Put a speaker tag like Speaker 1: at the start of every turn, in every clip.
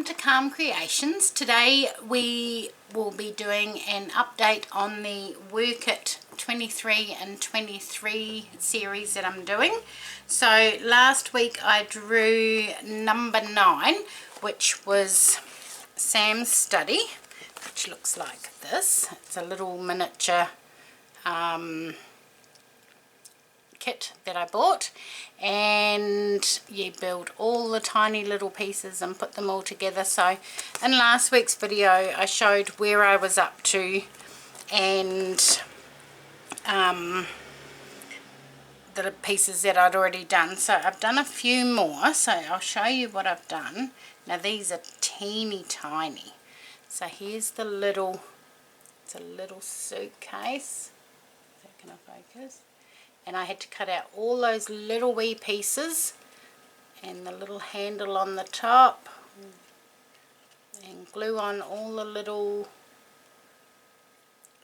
Speaker 1: to Calm Creations. Today we will be doing an update on the Work It 23 and 23 series that I'm doing. So last week I drew number 9, which was Sam's study, which looks like this. It's a little miniature kit that I bought, and you build all the tiny little pieces and put them all together. So in last week's video I showed where I was up to and the pieces that I'd already done. So I've done a few more, so I'll show you what I've done. Now these are teeny tiny. So here's the little, it's a little suitcase. Is that going to focus? And I had to cut out all those little wee pieces and the little handle on the top and glue on all the little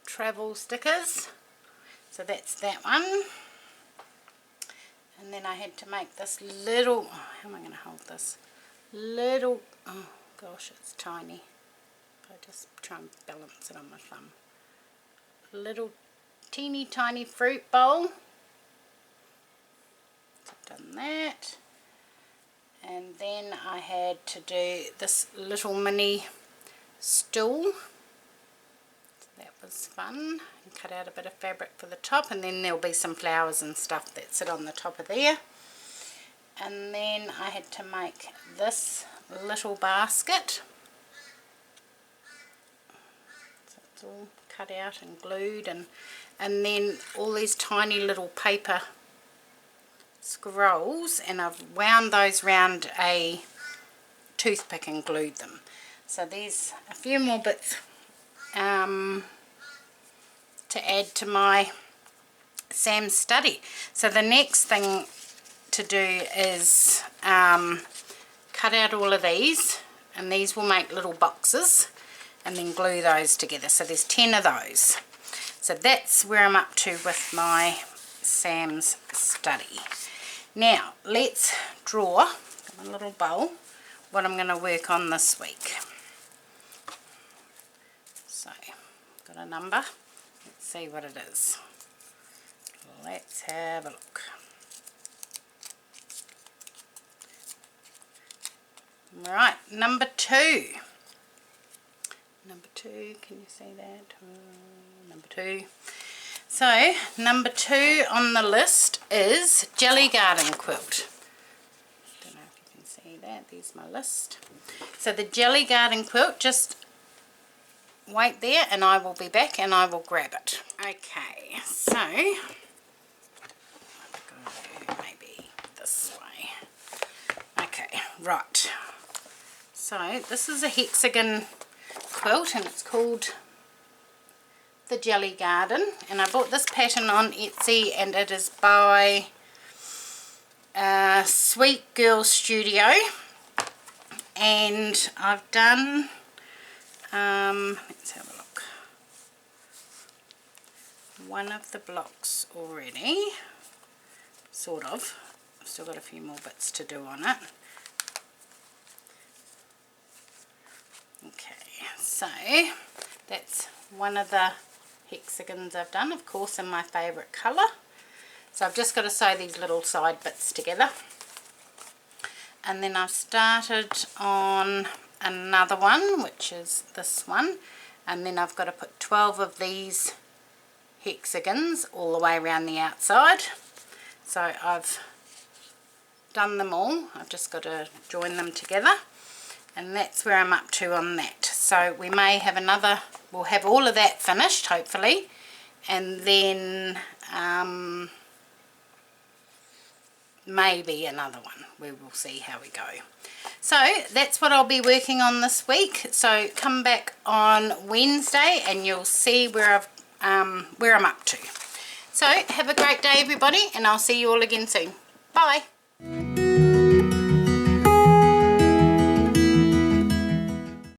Speaker 1: travel stickers. So that's that one. And then I had to make this little, how am I going to hold this? Little, oh gosh, it's tiny. I just try and balance it on my thumb. Little teeny tiny fruit bowl. So I've done that. And then I had to do this little mini stool. So that was fun. And cut out a bit of fabric for the top, and then there'll be some flowers and stuff that sit on the top of there. And then I had to make this little basket. So it's all cut out and glued, and then all these tiny little paper scrolls, and I've wound those round a toothpick and glued them. So there's a few more bits to add to my Sam's study. So the next thing to do is cut out all of these, and these will make little boxes, and then glue those together. So there's 10 of those. So that's where I'm up to with my Sam's study. Now let's draw a little bowl what I'm going to work on this week. So got a number. Let's see what it is. Let's have a look. Right, number 2. Number 2, can you see that? Number 2. So, number 2 on the list is Jelly Garden Quilt. Don't know if you can see that. There's my list. So the Jelly Garden Quilt, just wait there and I will be back and I will grab it. Okay, so go maybe this way. Okay, right. So this is a hexagon quilt, and it's called the Jelly Garden, and I bought this pattern on Etsy, and it is by Sweet Girl Studio, and I've done let's have a look, one of the blocks already, sort of. I've still got a few more bits to do on it. Okay, so that's one of the hexagons I've done, of course, in my favourite colour. So I've just got to sew these little side bits together, and then I've started on another one, which is this one, and then I've got to put 12 of these hexagons all the way around the outside. So I've done them all. I've just got to join them together, and that's where I'm up to on that. So we may have another, we'll have all of that finished hopefully, and then maybe another one. We will see how we go. So that's what I'll be working on this week. So come back on Wednesday and you'll see where I'm up to. So have a great day everybody, and I'll see you all again soon. Bye.